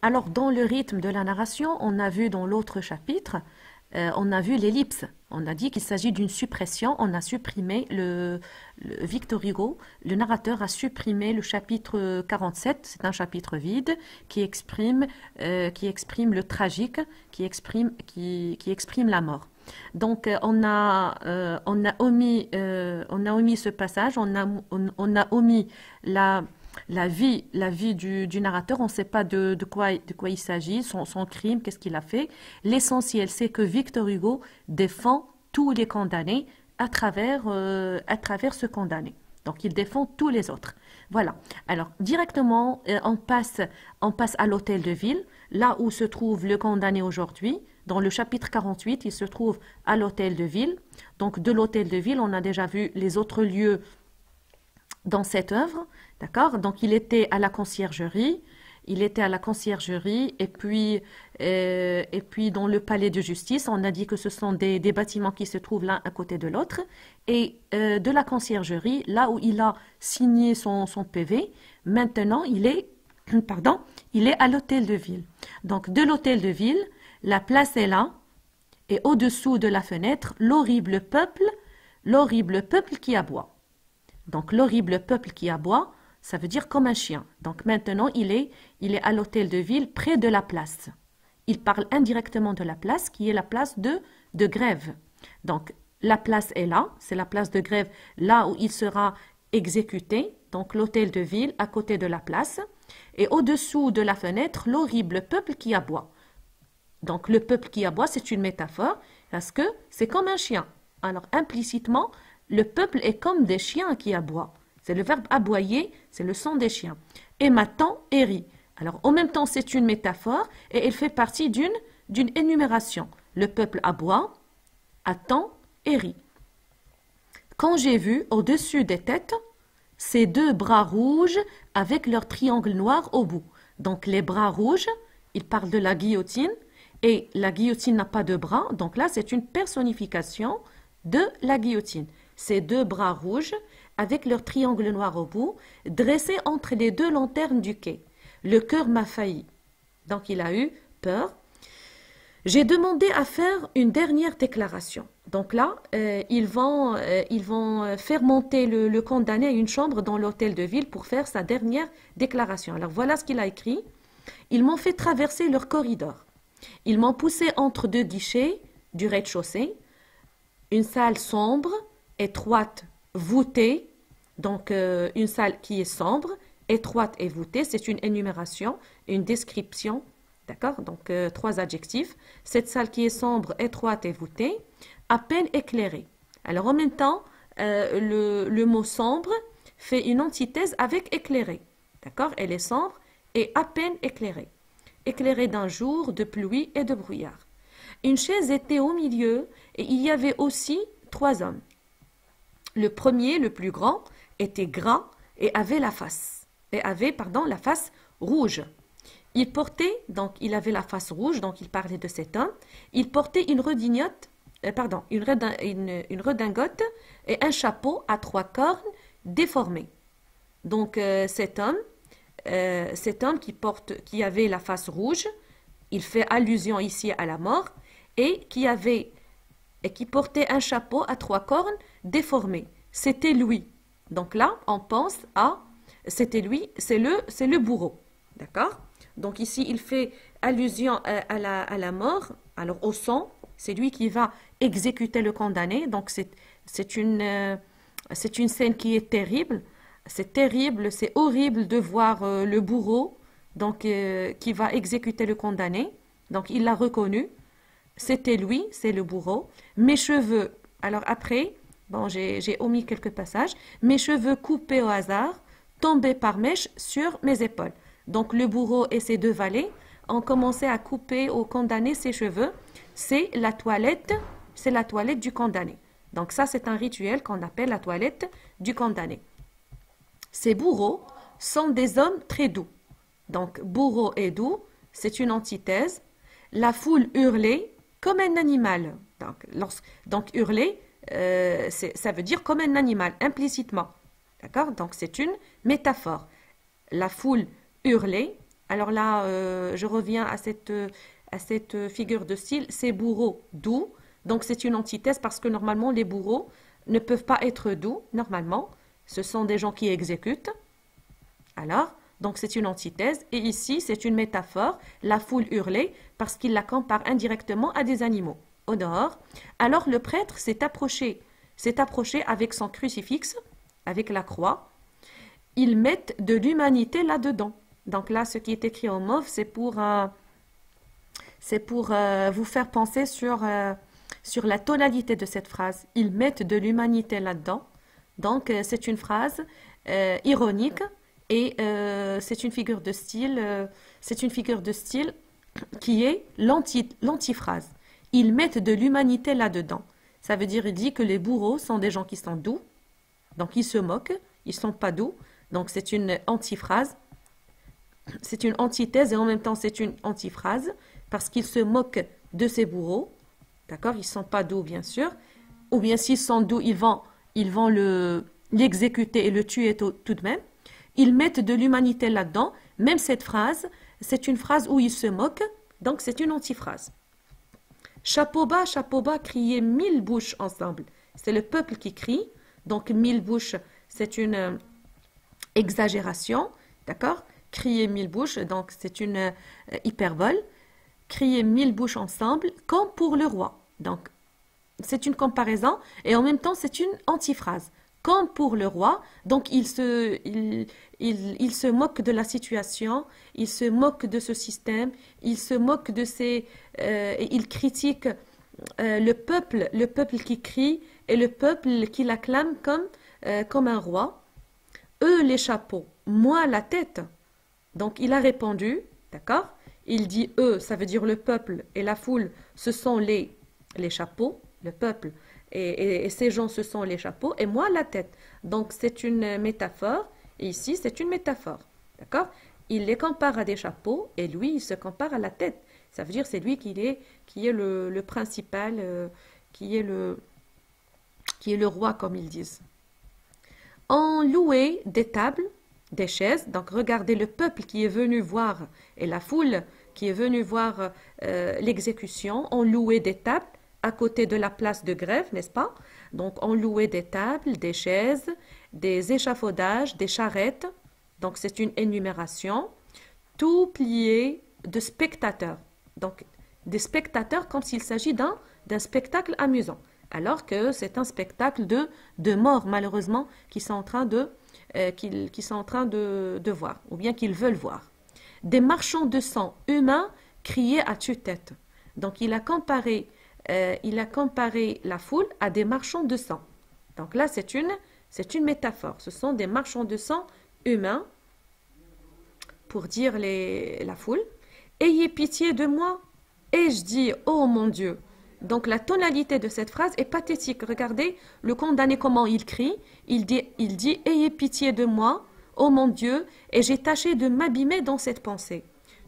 Alors, dans le rythme de la narration, on a vu dans l'autre chapitre, on a vu l'ellipse. On a dit qu'il s'agit d'une suppression. On a supprimé Victor Hugo, le narrateur a supprimé le chapitre 47. C'est un chapitre vide qui exprime le tragique, qui exprime la mort. Donc, on a omis ce passage, on a omis la vie du narrateur. On ne sait pas de quoi il s'agit, son crime, qu'est-ce qu'il a fait. L'essentiel, c'est que Victor Hugo défend tous les condamnés à travers ce condamné. Donc, il défend tous les autres. Voilà. Alors, directement, on passe à l'hôtel de ville, là où se trouve le condamné aujourd'hui. Dans le chapitre 48, il se trouve à l'hôtel de ville. Donc, de l'hôtel de ville, on a déjà vu les autres lieux dans cette œuvre, d'accord? Donc, il était à la conciergerie, et puis dans le palais de justice, on a dit que ce sont des bâtiments qui se trouvent l'un à côté de l'autre, et de la conciergerie, là où il a signé son PV, maintenant pardon, il est à l'hôtel de ville. Donc, de l'hôtel de ville, la place est là, et au-dessous de la fenêtre, l'horrible peuple qui aboie. Donc, l'horrible peuple qui aboie, ça veut dire comme un chien. Donc, maintenant, il est à l'hôtel de ville, près de la place. Il parle indirectement de la place, qui est la place de grève. Donc, la place est là, c'est la place de grève, là où il sera exécuté. Donc, l'hôtel de ville, à côté de la place. Et au-dessous de la fenêtre, l'horrible peuple qui aboie. Donc, le peuple qui aboie, c'est une métaphore, parce que c'est comme un chien. Alors, implicitement, le peuple est comme des chiens qui aboient. C'est le verbe aboyer, c'est le son des chiens. Et m'attend et rit. Alors, en même temps, c'est une métaphore et elle fait partie d'une énumération. Le peuple aboie, attend et rit. Quand j'ai vu au-dessus des têtes ces deux bras rouges avec leur triangle noir au bout. Donc, les bras rouges, il parle de la guillotine et la guillotine n'a pas de bras. Donc là, c'est une personnification de la guillotine. Ces deux bras rouges, avec leur triangle noir au bout, dressés entre les deux lanternes du quai. Le cœur m'a failli. Donc il a eu peur. J'ai demandé à faire une dernière déclaration. Donc là, ils vont faire monter le condamné à une chambre dans l'hôtel de ville pour faire sa dernière déclaration. Alors voilà ce qu'il a écrit. Ils m'ont fait traverser leur corridor. Ils m'ont poussé entre deux guichets du rez-de-chaussée, une salle sombre, étroite, voûtée, donc une salle qui est sombre, étroite et voûtée, c'est une énumération, une description, d'accord? Donc 3 adjectifs. Cette salle qui est sombre, étroite et voûtée, à peine éclairée. Alors en même temps, le mot sombre fait une antithèse avec éclairée, d'accord? Elle est sombre et à peine éclairée. Éclairée d'un jour de pluie et de brouillard. Une chaise était au milieu et il y avait aussi 3 hommes. Le premier, le plus grand, était gras et avait la face rouge. Il avait la face rouge, donc il parlait de cet homme. Il portait une redingote et un chapeau à 3 cornes déformés. Donc cet homme qui avait la face rouge, il fait allusion ici à la mort, et qui portait un chapeau à 3 cornes déformés. C'était lui. Donc là, on pense c'était lui, c'est le bourreau. D'accord? Donc ici, il fait allusion à la mort, alors au sang. C'est lui qui va exécuter le condamné. Donc c'est une scène qui est terrible. C'est terrible, c'est horrible de voir le bourreau donc, qui va exécuter le condamné. Donc il l'a reconnu. C'était lui, c'est le bourreau. Mes cheveux, alors après, bon, j'ai omis quelques passages. Mes cheveux coupés au hasard, tombés par mèches sur mes épaules. Donc le bourreau et ses 2 valets ont commencé à couper au condamné ses cheveux. C'est la toilette du condamné. Donc ça, c'est un rituel qu'on appelle la toilette du condamné. Ces bourreaux sont des hommes très doux. Donc bourreau et doux, c'est une antithèse. La foule hurlait comme un animal. Donc hurler, ça veut dire comme un animal, implicitement. D'accord? Donc c'est une métaphore. La foule hurlait Alors là, je reviens à cette figure de style. C'est bourreau, doux. Donc c'est une antithèse parce que normalement les bourreaux ne peuvent pas être doux. Normalement, ce sont des gens qui exécutent. Alors, donc c'est une antithèse. Et ici, c'est une métaphore. La foule hurlait parce qu'il la compare indirectement à des animaux. Au dehors. Alors le prêtre s'est approché avec son crucifix, avec la croix. Ils mettent de l'humanité là-dedans. Donc là, ce qui est écrit en mauve, c'est pour vous faire penser sur la tonalité de cette phrase. Ils mettent de l'humanité là-dedans. Donc c'est une phrase ironique et c'est une figure de style qui est l'antiphrase. Ils mettent de l'humanité là-dedans. Ça veut dire, il dit que les bourreaux sont des gens qui sont doux, donc ils se moquent, ils sont pas doux, donc c'est une antiphrase, c'est une antithèse et en même temps c'est une antiphrase, parce qu'ils se moquent de ces bourreaux, d'accord, ils sont pas doux bien sûr, ou bien s'ils sont doux, ils vont l'exécuter et le tuer tout de même. Ils mettent de l'humanité là-dedans, même cette phrase, c'est une phrase où ils se moquent, donc c'est une antiphrase. Chapeau bas, criaient 1000 bouches ensemble. C'est le peuple qui crie. Donc 1000 bouches, c'est une exagération. D'accord? Crier 1000 bouches, donc c'est une hyperbole. Crier 1000 bouches ensemble, comme pour le roi. Donc c'est une comparaison et en même temps c'est une antiphrase. Comme pour le roi, donc il se moque de la situation, il se moque de ce système, il se moque de il critique le peuple qui crie et le peuple qui l'acclame comme un roi. Eux les chapeaux, moi la tête. Donc il a répondu, d'accord? Il dit eux, ça veut dire le peuple et la foule, ce sont les chapeaux, le peuple. Et ces gens, ce sont les chapeaux, et moi, la tête. Donc, c'est une métaphore, et ici, c'est une métaphore. D'accord? Il les compare à des chapeaux, et lui, il se compare à la tête. Ça veut dire c'est lui qui est le principal, qui est le roi, comme ils disent. On louait des tables, des chaises. Donc, regardez le peuple qui est venu voir, et la foule qui est venue voir l'exécution. On louait des tables à côté de la place de grève, n'est-ce pas? Donc, on louait des tables, des chaises, des échafaudages, des charrettes. Donc, c'est une énumération. Tout plié de spectateurs. Donc, des spectateurs comme s'il s'agit d'un spectacle amusant. Alors que c'est un spectacle de morts, malheureusement, qu'ils sont en train de voir, ou bien qu'ils veulent voir. Des marchands de sang humains criaient à tue-tête. Donc, il a comparé la foule à des marchands de sang. Donc là, c'est une métaphore. Ce sont des marchands de sang humains pour dire la foule. Ayez pitié de moi. Et je dis, oh mon Dieu. Donc la tonalité de cette phrase est pathétique. Regardez le condamné comment il crie. Il dit, ayez pitié de moi, oh mon Dieu, et j'ai tâché de m'abîmer dans cette pensée.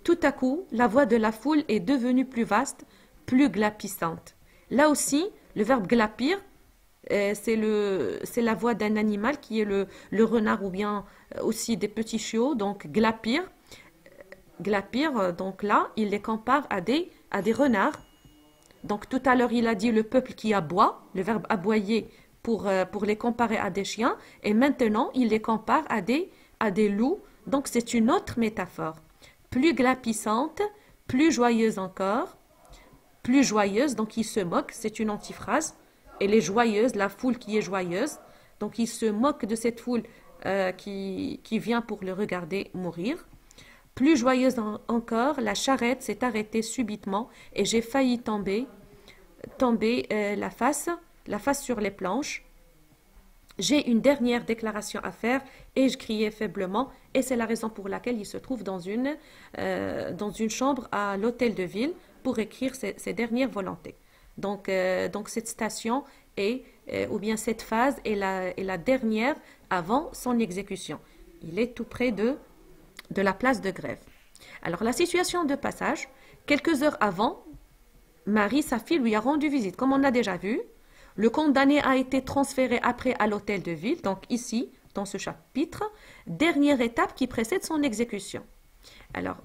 Tout à coup, la voix de la foule est devenue plus vaste, plus glapissante. Là aussi, le verbe glapir, c'est la voix d'un animal qui est le renard ou bien aussi des petits chiots, donc glapir. Glapir, donc là, il les compare à des renards. Donc tout à l'heure, il a dit le peuple qui aboie, le verbe aboyer pour les comparer à des chiens, et maintenant, il les compare à des loups. Donc c'est une autre métaphore. Plus glapissante, plus joyeuse encore. Plus joyeuse, donc il se moque, c'est une antiphrase. Elle est joyeuse, la foule qui est joyeuse. Donc il se moque de cette foule qui vient pour le regarder mourir. Plus joyeuse encore, la charrette s'est arrêtée subitement et j'ai failli tomber la face sur les planches. J'ai une dernière déclaration à faire et je criais faiblement et c'est la raison pour laquelle il se trouve dans une chambre à l'hôtel de ville pour écrire ses dernières volontés. Donc cette station ou bien cette phase est la dernière avant son exécution. Il est tout près de la place de grève. Alors la situation de passage, quelques heures avant, Marie, sa fille, lui a rendu visite. Comme on l'a déjà vu, le condamné a été transféré après à l'hôtel de ville, donc ici, dans ce chapitre, dernière étape qui précède son exécution. Alors,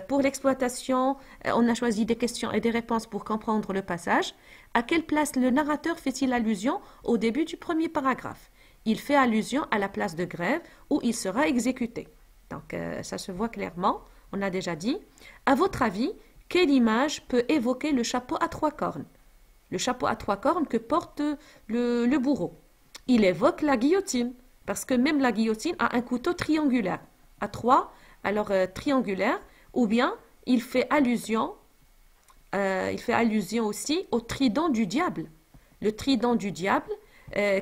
pour l'exploitation, on a choisi des questions et des réponses pour comprendre le passage. À quelle place le narrateur fait-il allusion au début du premier paragraphe? Il fait allusion à la place de grève où il sera exécuté. Donc, ça se voit clairement, on a déjà dit. À votre avis, quelle image peut évoquer le chapeau à trois cornes? Le chapeau à trois cornes que porte le bourreau. Il évoque la guillotine, parce que même la guillotine a un couteau triangulaire, à trois, alors triangulaire, ou bien il fait allusion aussi au trident du diable. Le trident du diable,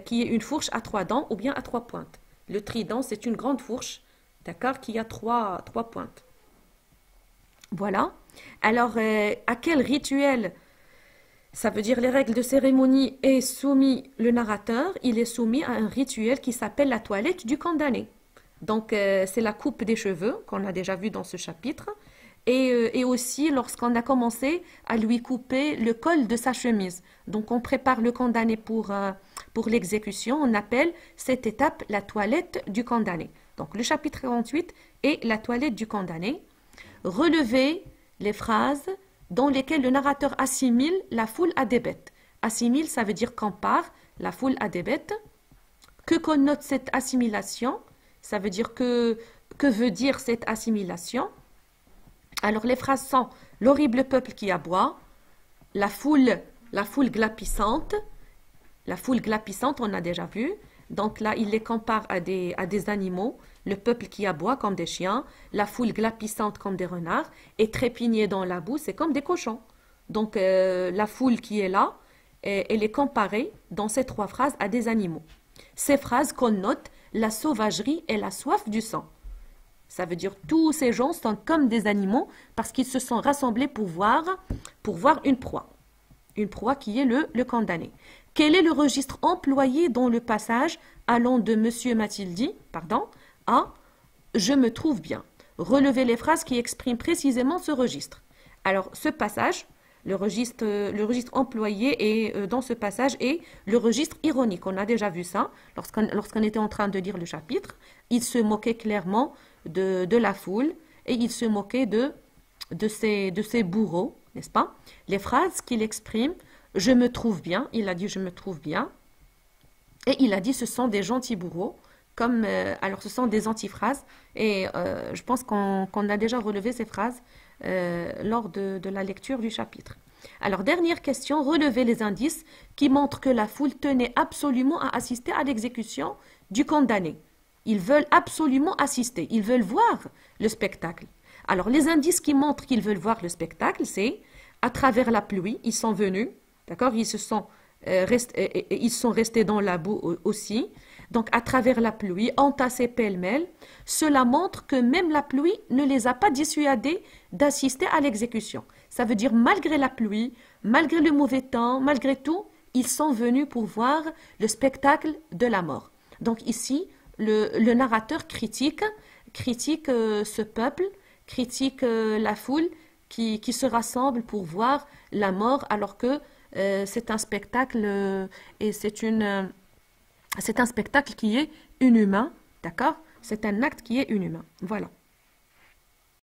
qui est une fourche à trois dents ou bien à trois pointes. Le trident, c'est une grande fourche, d'accord, qui a trois pointes. Voilà. Alors, à quel rituel, ça veut dire les règles de cérémonie, est soumis le narrateur? Il est soumis à un rituel qui s'appelle la toilette du condamné. Donc, c'est la coupe des cheveux qu'on a déjà vu dans ce chapitre. Et aussi lorsqu'on a commencé à lui couper le col de sa chemise. Donc, on prépare le condamné pour l'exécution. On appelle cette étape la toilette du condamné. Donc, le chapitre 48 est la toilette du condamné. Relevez les phrases dans lesquelles le narrateur assimile la foule à des bêtes. Assimile, ça veut dire compare la foule à des bêtes. Que connote cette assimilation? Ça veut dire que veut dire cette assimilation? Alors les phrases sont l'horrible peuple qui aboie, la foule glapissante. La foule glapissante, on a déjà vu. Donc là, il les compare à des animaux. Le peuple qui aboie comme des chiens, la foule glapissante comme des renards, et trépigner dans la boue, c'est comme des cochons. Donc la foule qui est là, elle est comparée dans ces trois phrases à des animaux. Ces phrases connotent la sauvagerie et la soif du sang. Ça veut dire tous ces gens sont comme des animaux parce qu'ils se sont rassemblés pour voir une proie. Une proie qui est le condamné. Quel est le registre employé dans le passage allant de Monsieur Mathildi, à Je me trouve bien? Relevez les phrases qui expriment précisément ce registre. Alors, ce passage, le registre employé dans ce passage est le registre ironique. On a déjà vu ça lorsqu'on était en train de lire le chapitre. Il se moquait clairement de la foule et il se moquait de ses bourreaux, n'est-ce pas? Les phrases qu'il exprime, je me trouve bien, il a dit je me trouve bien, et il a dit ce sont des gentils bourreaux, alors ce sont des antiphrases, et je pense qu'on a déjà relevé ces phrases lors de la lecture du chapitre. Alors, dernière question, relevez les indices qui montrent que la foule tenait absolument à assister à l'exécution du condamné. Ils veulent absolument assister, ils veulent voir le spectacle. Alors, les indices qui montrent qu'ils veulent voir le spectacle, c'est à travers la pluie, ils sont venus, d'accord, ils sont restés dans la boue aussi. Donc, à travers la pluie, entassés pêle-mêle, cela montre que même la pluie ne les a pas dissuadés d'assister à l'exécution. Ça veut dire, malgré la pluie, malgré le mauvais temps, malgré tout, ils sont venus pour voir le spectacle de la mort. Donc ici, le narrateur critique ce peuple, critique la foule qui se rassemble pour voir la mort alors que c'est un spectacle et c'est un spectacle qui est inhumain, d'accord? C'est un acte qui est inhumain. Voilà.